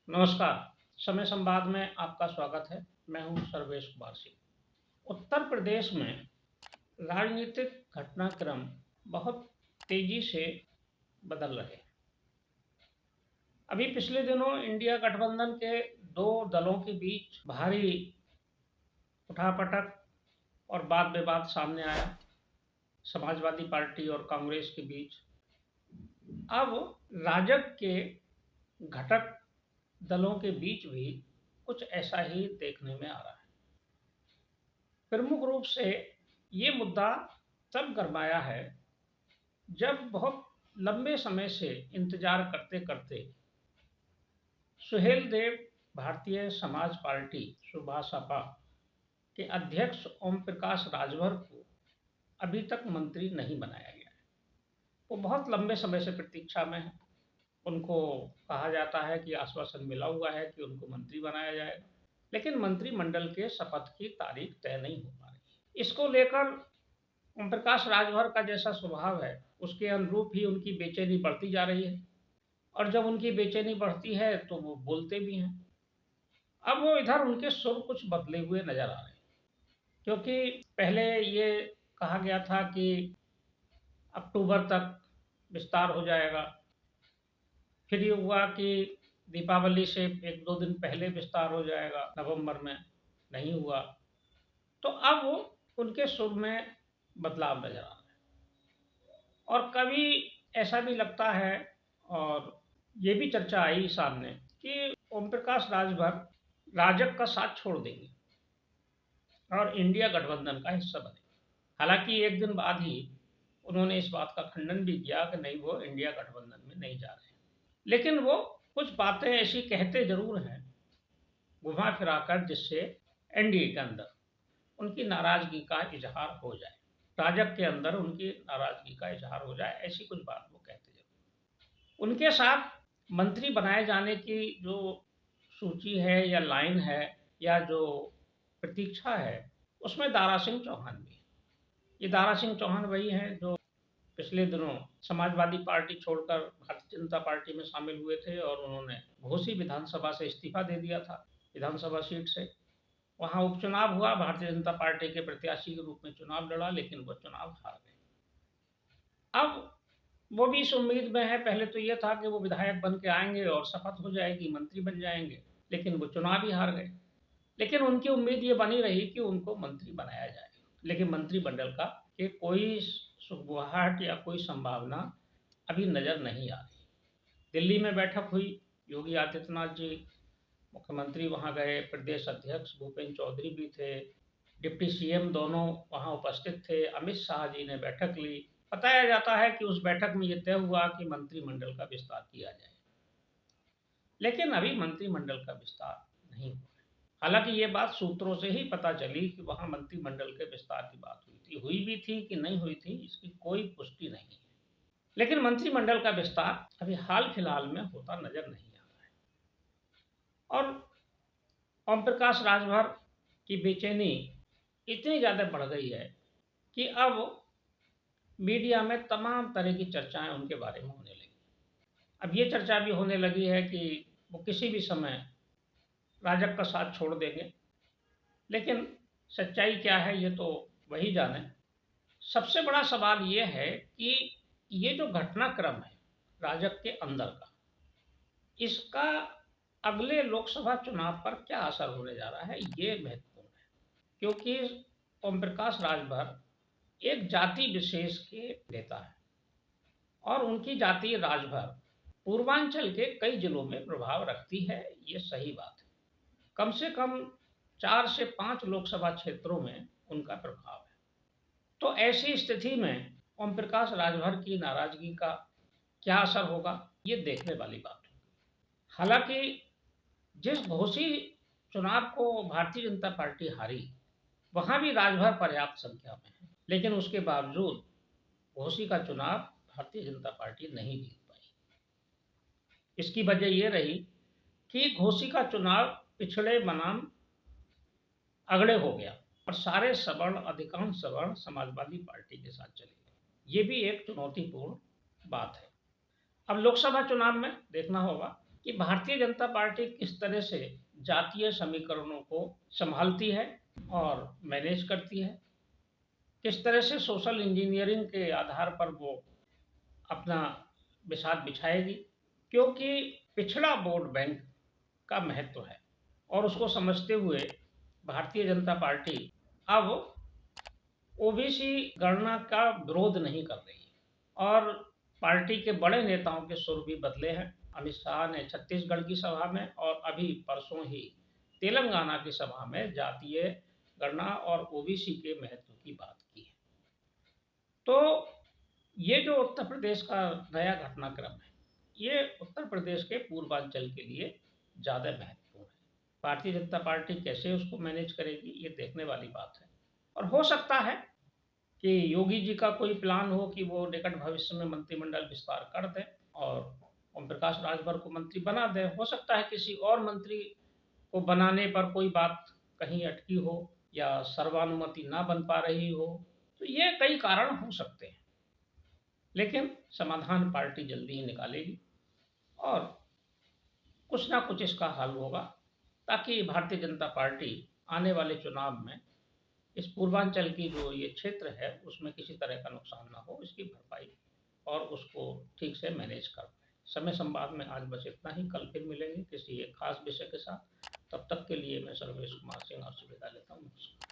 नमस्कार। समय संवाद में आपका स्वागत है। मैं हूं सर्वेश कुमार सिंह। उत्तर प्रदेश में राजनीतिक घटनाक्रम बहुत तेजी से बदल रहे हैं। अभी पिछले दिनों इंडिया गठबंधन के दो दलों के बीच भारी उठापटक और वाद विवाद सामने आया, समाजवादी पार्टी और कांग्रेस के बीच। अब राजग के घटक दलों के बीच भी कुछ ऐसा ही देखने में आ रहा है। प्रमुख रूप से ये मुद्दा तब गरमाया है जब बहुत लंबे समय से इंतजार करते करते सुहेल देव भारतीय समाज पार्टी सुभासपा के अध्यक्ष ओम प्रकाश राजभर को अभी तक मंत्री नहीं बनाया गया है। वो बहुत लंबे समय से प्रतीक्षा में है। उनको कहा जाता है कि आश्वासन मिला हुआ है कि उनको मंत्री बनाया जाएगा, लेकिन मंत्रिमंडल के शपथ की तारीख तय नहीं हो पा रही। इसको लेकर ओम प्रकाश राजभर का जैसा स्वभाव है उसके अनुरूप ही उनकी बेचैनी बढ़ती जा रही है, और जब उनकी बेचैनी बढ़ती है तो वो बोलते भी हैं। अब वो इधर उनके सुर कुछ बदले हुए नजर आ रहे हैं, क्योंकि पहले ये कहा गया था कि अक्टूबर तक विस्तार हो जाएगा, फिर ये हुआ कि दीपावली से एक दो दिन पहले विस्तार हो जाएगा, नवंबर में, नहीं हुआ। तो अब उनके सुर में बदलाव नजर आ रहा है, और कभी ऐसा भी लगता है, और ये भी चर्चा आई सामने, कि ओम प्रकाश राजभर राजग का साथ छोड़ देंगे और इंडिया गठबंधन का हिस्सा बने। हालांकि एक दिन बाद ही उन्होंने इस बात का खंडन भी किया कि नहीं, वो इंडिया गठबंधन में नहीं जा रहे, लेकिन वो कुछ बातें ऐसी कहते जरूर हैं घुमा फिरा कर, जिससे एनडीए के अंदर उनकी नाराजगी का इजहार हो जाए, राजग के अंदर उनकी नाराजगी का इजहार हो जाए, ऐसी कुछ बात वो कहते जरूर। उनके साथ मंत्री बनाए जाने की जो सूची है या लाइन है या जो प्रतीक्षा है, उसमें दारा सिंह चौहान भी है। ये दारा सिंह चौहान वही हैं जो पिछले दिनों समाजवादी पार्टी छोड़कर भारतीय जनता पार्टी में शामिल हुए थे, और उन्होंने घोसी विधानसभा से इस्तीफा दे दिया था, विधानसभा सीट से। वहां उपचुनाव हुआ, भारतीय जनता पार्टी के प्रत्याशी के रूप में चुनाव लड़ा, लेकिन वो चुनाव हार गए। अब वो भी इस उम्मीद में है, पहले तो ये था कि वो विधायक बन के आएंगे और शपथ हो जाएगी, मंत्री बन जाएंगे, लेकिन वो चुनाव ही हार गए। लेकिन उनकी उम्मीद ये बनी रही कि उनको मंत्री बनाया जाएगा, लेकिन मंत्रिमंडल का कि कोई सुगबुगाहट या कोई संभावना अभी नजर नहीं आ रही। दिल्ली में बैठक हुई, योगी आदित्यनाथ जी मुख्यमंत्री वहां गए, प्रदेश अध्यक्ष भूपेंद्र चौधरी भी थे, डिप्टी सीएम दोनों वहां उपस्थित थे, अमित शाह जी ने बैठक ली। बताया जाता है कि उस बैठक में यह तय हुआ कि मंत्रिमंडल का विस्तार किया जाए, लेकिन अभी मंत्रिमंडल का विस्तार नहीं हुआ। हालांकि ये बात सूत्रों से ही पता चली कि वहां मंत्रिमंडल के विस्तार की बात हुई भी थी कि नहीं हुई थी, इसकी कोई पुष्टि नहीं है। लेकिन मंत्रिमंडल का विस्तार अभी हाल फिलहाल में होता नजर नहीं आ रहा है, और ओम प्रकाश राजभर की बेचैनी इतनी ज्यादा बढ़ गई है कि अब मीडिया में तमाम तरह की चर्चाएं उनके बारे में होने लगी। अब ये चर्चा भी होने लगी है कि वो किसी भी समय राजग का साथ छोड़ देंगे, लेकिन सच्चाई क्या है ये तो वही जाने। सबसे बड़ा सवाल ये है कि ये जो घटनाक्रम है राजग के अंदर का, इसका अगले लोकसभा चुनाव पर क्या असर होने जा रहा है, ये महत्वपूर्ण है। क्योंकि ओम प्रकाश राजभर एक जाति विशेष के नेता है, और उनकी जाति राजभर पूर्वांचल के कई जिलों में प्रभाव रखती है, ये सही बात है। कम से कम 4 से 5 लोकसभा क्षेत्रों में उनका प्रभाव है। तो ऐसी स्थिति में ओम प्रकाश राजभर की नाराजगी का क्या असर होगा, ये देखने वाली बात होगी। हालांकि जिस घोसी चुनाव को भारतीय जनता पार्टी हारी, वहां भी राजभर पर्याप्त संख्या में है, लेकिन उसके बावजूद घोसी का चुनाव भारतीय जनता पार्टी नहीं जीत पाई। इसकी वजह यह रही कि घोसी का चुनाव पिछड़े बनाम अगड़े हो गया, और सारे सवर्ण, अधिकांश सवर्ण समाजवादी पार्टी के साथ चले गए। ये भी एक चुनौतीपूर्ण बात है। अब लोकसभा चुनाव में देखना होगा कि भारतीय जनता पार्टी किस तरह से जातीय समीकरणों को संभालती है और मैनेज करती है, किस तरह से सोशल इंजीनियरिंग के आधार पर वो अपना बिसात बिछाएगी। क्योंकि पिछड़ा वोट बैंक का महत्व है और उसको समझते हुए भारतीय जनता पार्टी अब ओबीसी गणना का विरोध नहीं कर रही है और पार्टी के बड़े नेताओं के सुर भी बदले हैं। अमित शाह ने छत्तीसगढ़ की सभा में और अभी परसों ही तेलंगाना की सभा में जातीय गणना और ओबीसी के महत्व की बात की है। तो ये जो उत्तर प्रदेश का नया घटनाक्रम है, ये उत्तर प्रदेश के पूर्वांचल के लिए ज़्यादा महत्वपूर्ण है। भारतीय जनता पार्टी कैसे उसको मैनेज करेगी, ये देखने वाली बात है। और हो सकता है कि योगी जी का कोई प्लान हो कि वो निकट भविष्य में मंत्रिमंडल विस्तार कर दें और ओम प्रकाश राजभर को मंत्री बना दें। हो सकता है किसी और मंत्री को बनाने पर कोई बात कहीं अटकी हो या सर्वानुमति ना बन पा रही हो। तो ये कई कारण हो सकते हैं, लेकिन समाधान पार्टी जल्दी ही निकालेगी और कुछ ना कुछ इसका हल होगा, ताकि भारतीय जनता पार्टी आने वाले चुनाव में इस पूर्वांचल की जो ये क्षेत्र है उसमें किसी तरह का नुकसान ना हो, इसकी भरपाई और उसको ठीक से मैनेज कर पाए। समय संवाद में आज बस इतना ही। कल फिर मिलेंगे किसी एक खास विषय के साथ। तब तक के लिए मैं सर्वेश कुमार सिंह आपसे विदा लेता हूँ। नमस्कार।